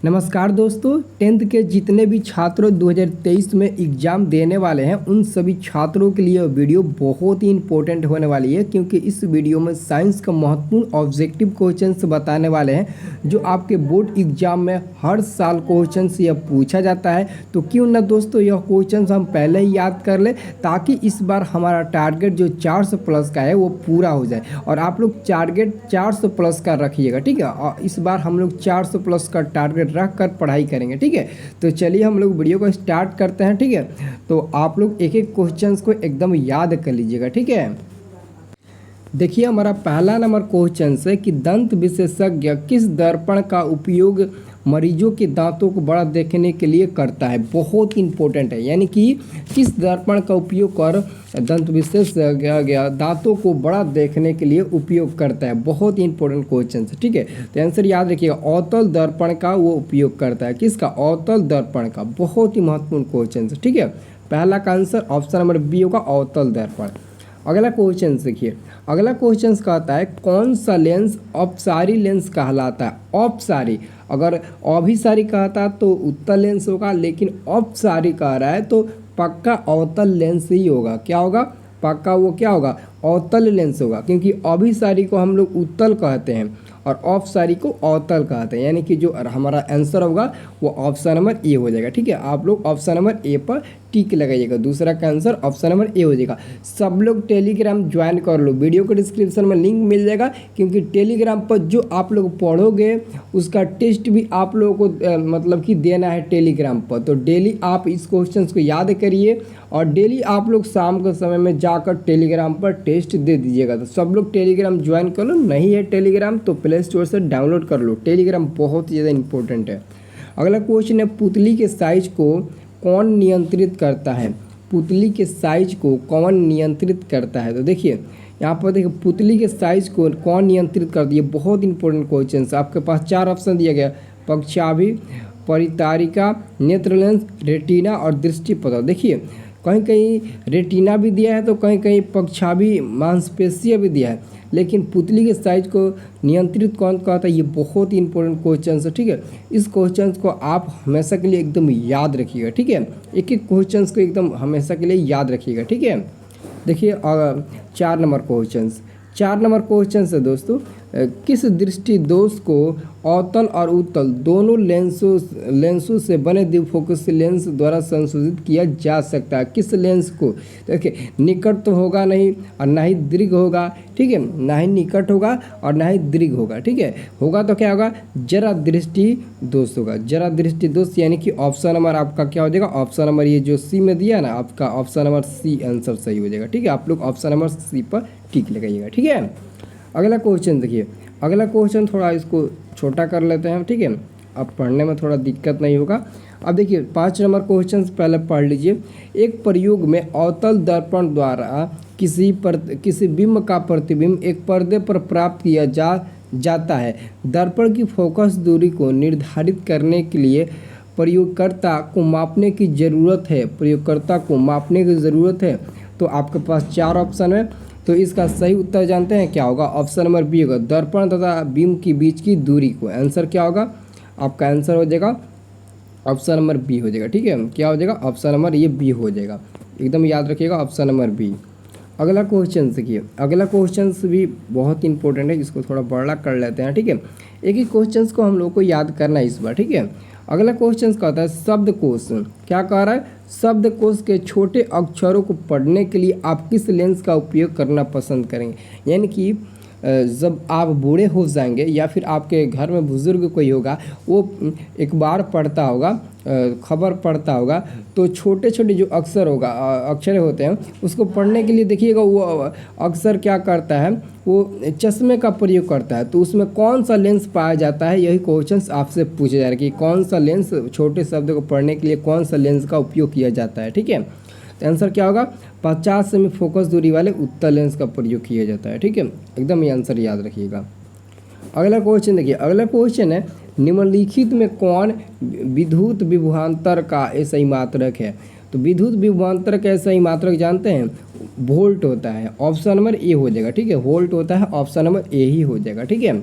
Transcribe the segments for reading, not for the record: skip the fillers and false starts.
नमस्कार दोस्तों, 10th के जितने भी छात्र 2023 में एग्ज़ाम देने वाले हैं उन सभी छात्रों के लिए वीडियो बहुत ही इंपॉर्टेंट होने वाली है, क्योंकि इस वीडियो में साइंस का महत्वपूर्ण ऑब्जेक्टिव क्वेश्चंस बताने वाले हैं जो आपके बोर्ड एग्जाम में हर साल क्वेश्चंस यह पूछा जाता है। तो क्यों ना दोस्तों यह क्वेश्चंस हम पहले ही याद कर ले, ताकि इस बार हमारा टारगेट जो 400 प्लस का है वो पूरा हो जाए। और आप लोग टारगेट 400 प्लस का रखिएगा, ठीक है। और इस बार हम लोग 400 प्लस का टारगेट रख कर पढ़ाई करेंगे, ठीक है। तो चलिए हम लोग वीडियो को स्टार्ट करते हैं, ठीक है। तो आप लोग एक एक क्वेश्चंस को एकदम याद कर लीजिएगा, ठीक है। देखिए हमारा पहला नंबर क्वेश्चन है कि दंत विशेषज्ञ किस दर्पण का उपयोग मरीजों के दांतों को बड़ा देखने के लिए करता है। बहुत इंपॉर्टेंट है, यानी कि किस दर्पण का उपयोग कर दंत विशेषज्ञ दांतों को बड़ा देखने के लिए उपयोग करता है। बहुत ही इंपॉर्टेंट क्वेश्चन है, ठीक है। तो आंसर याद रखिएगा, अवतल दर्पण का वो उपयोग करता है। किसका? अवतल दर्पण का। बहुत ही महत्वपूर्ण क्वेश्चन है, ठीक है। पहला का आंसर ऑप्शन नंबर बी होगा, अवतल दर्पण। अगला क्वेश्चन देखिए, अगला क्वेश्चन कहता है कौन सा लेंस अपसारी लेंस कहलाता है। अपसारी, अगर अभिसारी कहता तो उत्तल लेंस होगा, लेकिन अपसारी कह रहा है तो पक्का अवतल लेंस ही होगा। क्या होगा? पक्का वो क्या होगा? अवतल लेंस होगा, क्योंकि अभिसारी को हम लोग उत्तल कहते हैं और अपसारी को अवतल कहते हैं। यानी कि जो हमारा आंसर होगा वो ऑप्शन नंबर ए हो जाएगा, ठीक है। आप लोग ऑप्शन नंबर ए पर टिक लगाइएगा। दूसरा का आंसर ऑप्शन नंबर ए हो जाएगा। सब लोग टेलीग्राम ज्वाइन कर लो, वीडियो को डिस्क्रिप्शन में लिंक मिल जाएगा, क्योंकि टेलीग्राम पर जो आप लोग पढ़ोगे उसका टेस्ट भी आप लोगों को मतलब कि देना है टेलीग्राम पर। तो डेली आप इस क्वेश्चन को याद करिए और डेली आप लोग शाम के समय में जाकर टेलीग्राम पर टेस्ट दे दीजिएगा। तो सब लोग टेलीग्राम ज्वाइन कर लो, नहीं है टेलीग्राम तो प्ले स्टोर से डाउनलोड कर लो। टेलीग्राम बहुत ज़्यादा इंपॉर्टेंट है। अगला क्वेश्चन है पुतली के साइज को कौन नियंत्रित करता है। पुतली के साइज को कौन नियंत्रित करता है। तो देखिए यहाँ पर देखिए पुतली के साइज को कौन नियंत्रित करती है। बहुत इंपॉर्टेंट क्वेश्चन है। आपके पास 4 ऑप्शन दिया गया, पक्षाभि, परितारिका, नेत्र लेंस, रेटिना और दृष्टिपटल। देखिए कहीं कहीं रेटिना भी दिया है तो कहीं कहीं पक्षाभि मांसपेशियाँ भी दिया है, लेकिन पुतली के साइज को नियंत्रित कौन कहता है, ये बहुत ही इंपॉर्टेंट क्वेश्चन है, ठीक है। इस क्वेश्चन को आप हमेशा के लिए एकदम याद रखिएगा, ठीक है। एक एक क्वेश्चन को एकदम हमेशा के लिए याद रखिएगा, ठीक है। देखिए 4 नंबर क्वेश्चन है दोस्तों, किस दृष्टि दोष को अवतल और उत्तल दोनों लेंसों से बने द्विफोकस लेंस द्वारा संशोधित किया जा सकता है। किस लेंस को? देखिए निकट तो होगा नहीं और ना ही दीर्घ होगा, ठीक है। ना ही निकट होगा और ना ही दीर्घ होगा, ठीक है। होगा तो क्या होगा? जरा दृष्टि दोष होगा। जरा दृष्टि दोष, यानी कि ऑप्शन नंबर आपका क्या हो जाएगा? ऑप्शन नंबर ये जो सी में दिया ना आपका, ऑप्शन नंबर सी आंसर सही हो जाएगा, ठीक है। आप लोग ऑप्शन नंबर सी पर टिक लगाइएगा, ठीक है। अगला क्वेश्चन देखिए, अगला क्वेश्चन थोड़ा इसको छोटा कर लेते हैं, ठीक है। अब पढ़ने में थोड़ा दिक्कत नहीं होगा। अब देखिए 5 नंबर क्वेश्चन पहले पढ़ लीजिए। एक प्रयोग में अवतल दर्पण द्वारा किसी बिंब का प्रतिबिंब एक पर्दे पर प्राप्त किया जाता है। दर्पण की फोकस दूरी को निर्धारित करने के लिए प्रयोगकर्ता को मापने की ज़रूरत है। तो आपके पास 4 ऑप्शन है, तो इसका सही उत्तर जानते हैं क्या होगा? ऑप्शन नंबर बी होगा, दर्पण तथा बिंब के बीच की दूरी को। आंसर क्या होगा? आपका आंसर हो जाएगा ऑप्शन नंबर बी हो जाएगा, ठीक है। क्या हो जाएगा? ऑप्शन नंबर ये बी हो जाएगा, एकदम याद रखिएगा, ऑप्शन नंबर बी। अगला क्वेश्चन देखिए, अगला क्वेश्चन भी बहुत इंपॉर्टेंट है, जिसको थोड़ा बड़ा कर लेते हैं, ठीक है। एक ही क्वेश्चन को हम लोग को याद करना है इस बार, ठीक है। अगला क्वेश्चन कहता है शब्दकोश। क्या कह रहा है? शब्दकोश के छोटे अक्षरों को पढ़ने के लिए आप किस लेंस का उपयोग करना पसंद करेंगे। यानी कि जब आप बूढ़े हो जाएंगे या फिर आपके घर में बुज़ुर्ग कोई होगा, वो एक बार पढ़ता होगा, खबर पढ़ता होगा, तो छोटे छोटे जो अक्षर होते हैं उसको पढ़ने के लिए देखिएगा वो अक्सर क्या करता है, वो चश्मे का प्रयोग करता है। तो उसमें कौन सा लेंस पाया जाता है, यही क्वेश्चन आपसे पूछा जा रहा है कि कौन सा लेंस छोटे शब्द को पढ़ने के लिए कौन सा लेंस का उपयोग किया जाता है, ठीक है। तो आंसर क्या होगा? 50 सेमी फोकस दूरी वाले उत्तल लेंस का प्रयोग किया जाता है, ठीक है। एकदम ये आंसर याद रखिएगा। अगला क्वेश्चन देखिए, अगला क्वेश्चन है निम्नलिखित में कौन विद्युत विभवांतर का ऐसा मात्रक है। तो विद्युत विभवांतर का ऐसा मात्रक जानते हैं? वोल्ट होता है। ऑप्शन नंबर ए हो जाएगा, ठीक है। वोल्ट होता है, ऑप्शन नंबर ए ही हो जाएगा, ठीक है।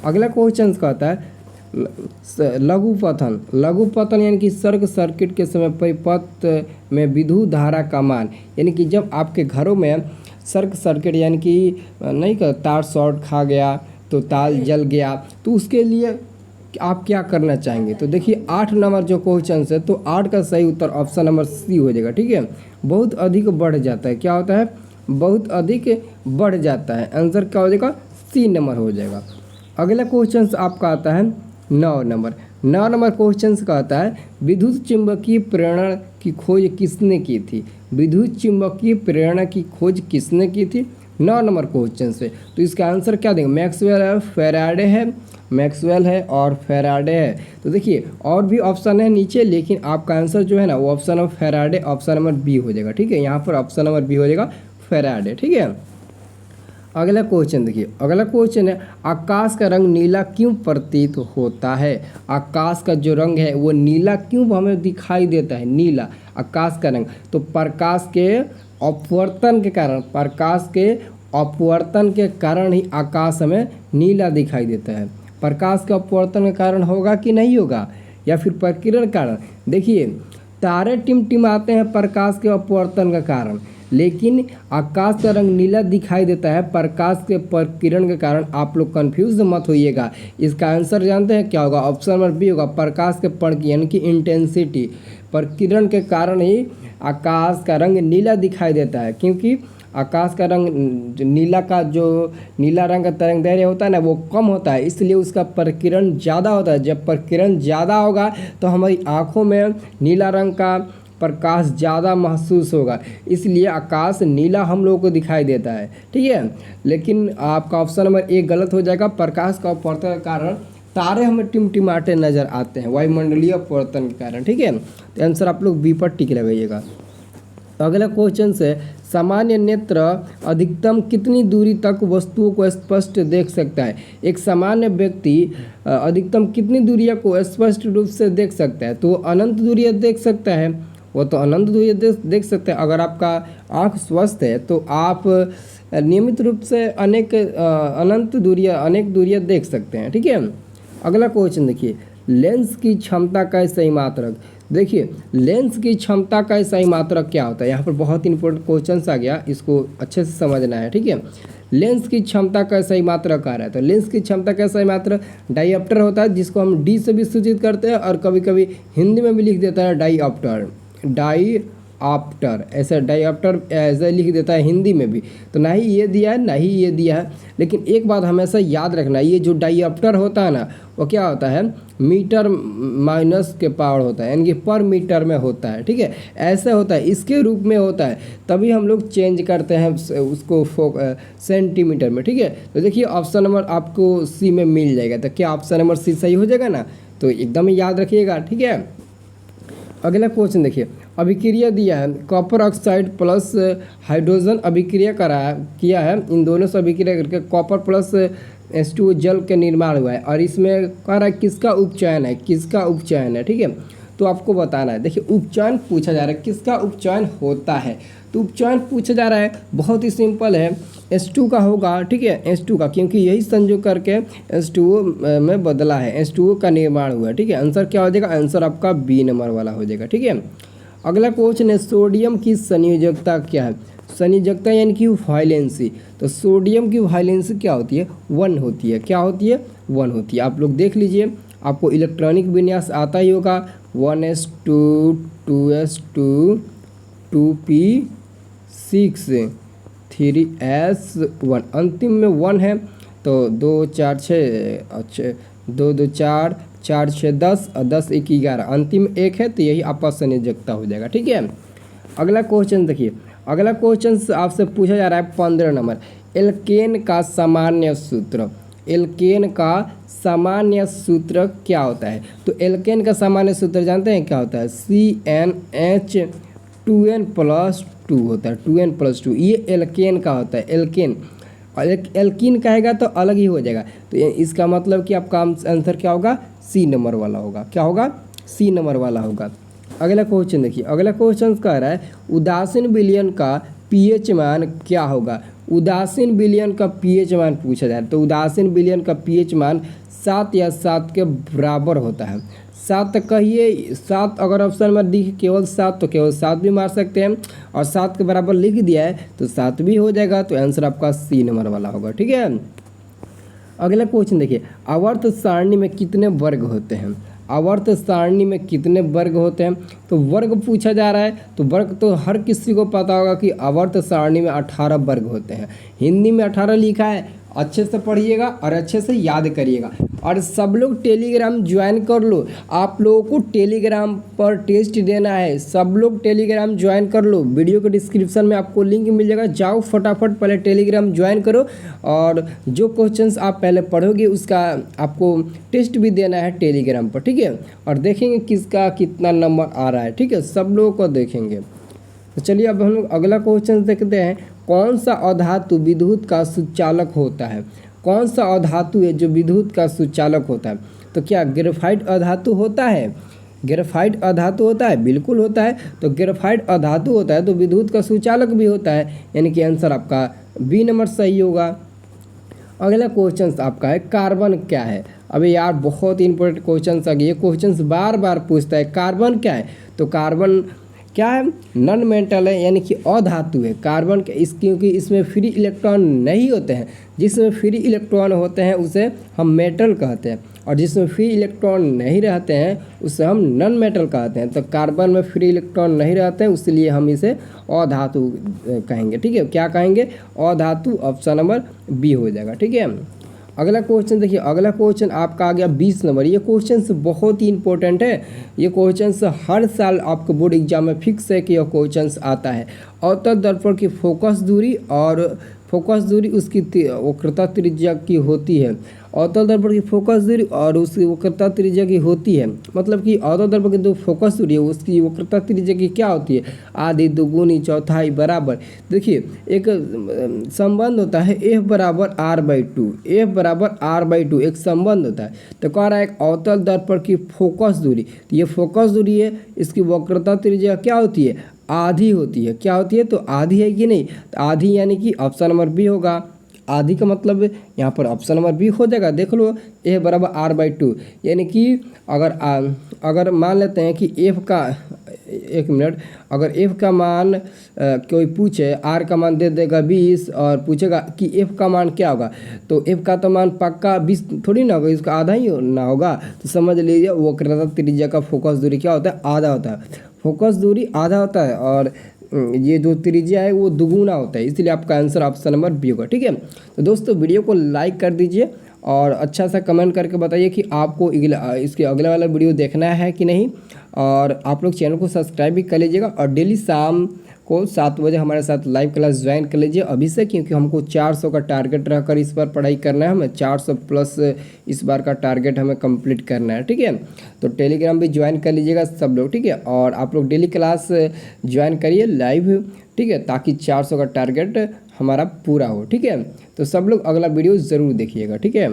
अगला क्वेश्चन कहता है लघु पतन यानी कि शॉर्ट सर्किट के समय परिपथ में विद्युत धारा का मान, यानी कि जब आपके घरों में शॉर्ट सर्किट यानी कि नहीं कर तार शॉर्ट खा गया तो तार जल गया, तो उसके लिए आप क्या करना चाहेंगे। तो देखिए 8 नंबर जो क्वेश्चन है, तो 8 का सही उत्तर ऑप्शन नंबर सी हो जाएगा। ठीक है, बहुत अधिक बढ़ जाता है, क्या होता है, बहुत अधिक बढ़ जाता है, आंसर क्या हो जाएगा, सी नंबर हो जाएगा। अगला क्वेश्चन आपका आता है 9 नंबर। 9 नंबर क्वेश्चन का आता है विद्युत चुंबकीय प्रेरण की खोज किसने की थी। विद्युत चुंबकीय प्रेरणा की खोज किसने की थी, 9 नंबर क्वेश्चन से। तो इसका आंसर क्या देंगे, मैक्सवेल है, फैराडे है, मैक्सवेल है और फैराडे है। तो देखिए और भी ऑप्शन है नीचे, लेकिन आपका आंसर जो है ना वो option number Faraday, option number B हो जाएगा। ठीक है, यहाँ पर ऑप्शन नंबर बी हो जाएगा फैराडे। ठीक है, अगला क्वेश्चन देखिए, अगला क्वेश्चन है आकाश का रंग नीला क्यों प्रतीत होता है। आकाश का जो रंग है वो नीला क्यों हमें दिखाई देता है, नीला आकाश का रंग। तो प्रकाश के अपवर्तन के कारण, प्रकाश के अपवर्तन के कारण ही आकाश हमें नीला दिखाई देता है। प्रकाश के अपवर्तन के कारण होगा कि नहीं होगा, या फिर प्रकिरण कारण। देखिए तारे टिमटिमाते हैं प्रकाश के अपवर्तन के कारण, लेकिन आकाश का रंग नीला दिखाई देता है प्रकाश के प्रकिरण के कारण। आप लोग कंफ्यूज मत होइएगा, इसका आंसर जानते हैं क्या होगा, ऑप्शन नंबर बी होगा, प्रकाश के प्रकिरण यानी कि इंटेंसिटी, प्रकिरण के कारण ही आकाश का रंग नीला दिखाई देता है। क्योंकि आकाश का रंग नीला का जो नीला रंग का तरंग दैर्घ्य होता है ना वो कम होता है, इसलिए उसका प्रकिरण ज़्यादा होता है। जब प्रकिरण ज़्यादा होगा तो हमारी आँखों में नीला रंग का प्रकाश ज़्यादा महसूस होगा, इसलिए आकाश नीला हम लोगों को दिखाई देता है। ठीक है, लेकिन आपका ऑप्शन नंबर ए गलत हो जाएगा। प्रकाश का अपवर्तन के कारण तारे हमें टिमटिमाते नजर आते हैं, वायुमंडलीय अपवर्तन के कारण। ठीक है, तो आंसर आप लोग बी पर टिक लगाइएगा। अगला क्वेश्चन से सामान्य नेत्र अधिकतम कितनी दूरी तक वस्तुओं को स्पष्ट देख सकता है। एक सामान्य व्यक्ति अधिकतम कितनी दूरियों को स्पष्ट रूप से देख सकता है, तो अनंत दूरियां देख सकता है, वो तो अनंत दूरियां देख सकते हैं। अगर आपका आँख स्वस्थ है तो आप नियमित रूप से अनेक दूरियां देख सकते हैं। ठीक है, अगला क्वेश्चन देखिए, लेंस की क्षमता का सही मात्रक। देखिए लेंस की क्षमता का सही मात्रक क्या होता है, यहाँ पर बहुत इंपॉर्टेंट क्वेश्चन आ गया, इसको अच्छे से समझना है। ठीक है, लेंस की क्षमता का सही मात्रक आ रहा है, तो लेंस की क्षमता का सही मात्रक डाईऑप्टर होता है, जिसको हम डी से भी सूचित करते हैं और कभी कभी हिंदी में भी लिख देता है डाईऑप्टर, डाईऑप्टर ऐसे डाईऑप्टर ऐसे लिख देता है हिंदी में भी। तो ना ही ये दिया है ना ही ये दिया है, लेकिन एक बात हमेशा याद रखना, ये जो डाईऑप्टर होता है ना वो क्या होता है, मीटर माइनस के पावर होता है, यानी कि पर मीटर में होता है। ठीक है, ऐसे होता है, इसके रूप में होता है, तभी हम लोग चेंज करते हैं उसको सेंटीमीटर में। ठीक है, तो देखिए ऑप्शन नंबर आपको सी में मिल जाएगा, तो क्या ऑप्शन नंबर सी सही हो जाएगा ना, तो एकदम याद रखिएगा। ठीक है, अगला क्वेश्चन देखिए, अभिक्रिया दिया है कॉपर ऑक्साइड प्लस हाइड्रोजन अभिक्रिया किया है, इन दोनों से अभिक्रिया करके कॉपर प्लस H2O जल के निर्माण हुआ है, और इसमें कह रहा है किसका उपचयन है, किसका उपचयन है। ठीक है, तो आपको बताना है। देखिए उपचयन पूछा जा रहा है, किसका उपचयन होता है, तो उपचयन पूछा जा रहा है, बहुत ही सिंपल है, H2 का होगा। ठीक है, H2 का, क्योंकि यही संयोग करके H2O में बदला है, H2O का निर्माण हुआ है। ठीक है, आंसर क्या हो जाएगा, आंसर आपका बी नंबर वाला हो जाएगा। ठीक है, अगला क्वेश्चन है सोडियम की संयोजकता क्या है। संयोजकता यानी कि वाइलेंसी, तो सोडियम की वाइलेंसी क्या होती है, 1 होती है। क्या होती है, 1 होती है। आप लोग देख लीजिए, आपको इलेक्ट्रॉनिक विन्यास आता ही होगा, 1s2 2s2 2p6 3s1, अंतिम में 1 है, तो 2 4 6 अच्छा 2 2 4 4 6 10 और 10 1 11, अंतिम 1 है, तो यही आपका संयोजकता हो जाएगा। ठीक है, अगला क्वेश्चन देखिए, अगला क्वेश्चन आपसे पूछा जा रहा है 15 नंबर, एल्केन का सामान्य सूत्र। एल्केन का सामान्य सूत्र क्या होता है, तो एल्केन का सामान्य सूत्र जानते हैं क्या होता है, CnH2n+2 होता है, 2n+2, ये एल्केन का होता है। एल्केन, एल्कीन कहेगा तो अलग ही हो जाएगा, तो इसका मतलब कि आपका आंसर क्या होगा, सी नंबर वाला होगा। क्या होगा, सी नंबर वाला होगा। अगला क्वेश्चन देखिए, अगला क्वेश्चन कह रहा है उदासीन विलयन का पीएच मान क्या होगा। उदासीन विलयन का पीएच मान पूछा जा रहा है, तो उदासीन विलयन का पीएच मान 7 या 7 के बराबर होता है। 7 कहिए, 7 अगर ऑप्शन में दिखे केवल 7 तो केवल 7 भी मार सकते हैं, और 7 के बराबर लिख दिया है तो 7 भी हो जाएगा। तो आंसर आपका सी नंबर वाला होगा। ठीक है, अगला क्वेश्चन देखिए, आवर्त सारणी में कितने वर्ग होते हैं? आवर्त सारणी में कितने वर्ग होते हैं? तो वर्ग पूछा जा रहा है, तो वर्ग तो हर किसी को पता होगा कि आवर्त सारणी में 18 वर्ग होते हैं। हिंदी में 18 लिखा है, अच्छे से पढ़िएगा और अच्छे से याद करिएगा। और सब लोग टेलीग्राम ज्वाइन कर लो, आप लोगों को टेलीग्राम पर टेस्ट देना है। सब लोग टेलीग्राम ज्वाइन कर लो, वीडियो के डिस्क्रिप्शन में आपको लिंक मिल जाएगा, जाओ फटाफट पहले टेलीग्राम ज्वाइन करो। और जो क्वेश्चंस आप पहले पढ़ोगे उसका आपको टेस्ट भी देना है टेलीग्राम पर। ठीक है, और देखेंगे किसका कितना नंबर आ रहा है। ठीक है, सब लोगों को देखेंगे। तो चलिए अब हम लोग अगला क्वेश्चन देखते हैं, कौन सा अधातु विद्युत का सुचालक होता है? कौन सा अधातु है जो विद्युत का सुचालक होता है? तो क्या ग्रेफाइट अधातु होता है? ग्रेफाइट अधातु होता है, बिल्कुल होता है। तो ग्रेफाइट अधातु होता है तो विद्युत का सुचालक भी होता है, यानी कि आंसर आपका बी नंबर सही होगा। अगला क्वेश्चन आपका है, कार्बन क्या है? अबे यार बहुत इंपॉर्टेंट क्वेश्चन आ गए, ये क्वेश्चन बार बार पूछता है, कार्बन क्या है? तो कार्बन क्या है? नॉन मेटल है, यानी कि अधातु है कार्बन के, क्योंकि इसमें फ्री इलेक्ट्रॉन नहीं होते हैं। जिसमें फ्री इलेक्ट्रॉन होते हैं उसे हम मेटल कहते हैं, और जिसमें फ्री इलेक्ट्रॉन नहीं रहते हैं उसे हम नॉन मेटल कहते हैं। तो कार्बन में फ्री इलेक्ट्रॉन नहीं रहते हैं, इसलिए हम इसे अधातु कहेंगे। ठीक है, क्या कहेंगे? अधातु। ऑप्शन नंबर बी हो जाएगा। ठीक है, अगला क्वेश्चन देखिए, अगला क्वेश्चन आपका आ गया 20 नंबर। ये क्वेश्चन बहुत ही इंपॉर्टेंट है, ये क्वेश्चन हर साल आपको बोर्ड एग्जाम में फिक्स है कि यह क्वेश्चन आता है। अवतल दर्पण की फोकस दूरी और फोकस दूरी उसकी वक्रता त्रिज्या की होती है। अवतल दर्पण की फोकस दूरी और उसकी वक्रता त्रिज्या की होती है, मतलब कि अवतल दर्पण की जो फोकस दूरी है उसकी वक्रता त्रिज्या की क्या होती है? आधी, दुगुनी, चौथाई, बराबर। देखिए एक संबंध होता है F बराबर R/2, F बराबर R/2 एक संबंध होता है। तो कह रहा है एक अवतल दर्पण की फोकस दूरी, तो ये फोकस दूरी है, इसकी वक्रता त्रिज्या क्या होती है? आधी होती है। क्या होती है? तो आधी है कि नहीं? तो आधी यानी कि ऑप्शन नंबर बी होगा। आधी का मतलब यहाँ पर ऑप्शन नंबर बी हो जाएगा। देख लो, ए बराबर R/2, यानी कि अगर मान लेते हैं कि एफ का, एक मिनट, अगर एफ का मान कोई पूछे, आर का मान दे देगा 20 और पूछेगा कि एफ का मान क्या होगा, तो एफ का तो मान पक्का 20 थोड़ी ना होगा, इसका आधा ही ना होगा। तो समझ लीजिए वक्रता त्रिज्या का फोकस दूरी क्या होता है? आधा होता है। फोकस दूरी आधा होता है और ये जो त्रिज्या है वो दुगुना होता है, इसलिए आपका आंसर ऑप्शन नंबर बी होगा। ठीक है, तो दोस्तों वीडियो को लाइक कर दीजिए और अच्छा सा कमेंट करके बताइए कि आपको इसके अगले वाला वीडियो देखना है कि नहीं। और आप लोग चैनल को सब्सक्राइब भी कर लीजिएगा और डेली शाम को 7 बजे हमारे साथ लाइव क्लास ज्वाइन कर लीजिए अभी से, क्योंकि हमको 400 का टारगेट रहकर इस बार पढ़ाई करना है। हमें 400 प्लस इस बार का टारगेट हमें कंप्लीट करना है। ठीक है, तो टेलीग्राम भी ज्वाइन कर लीजिएगा सब लोग। ठीक है, और आप लोग डेली क्लास ज्वाइन करिए लाइव। ठीक है, ताकि 400 का टारगेट हमारा पूरा हो। ठीक है, तो सब लोग अगला वीडियो ज़रूर देखिएगा। ठीक है।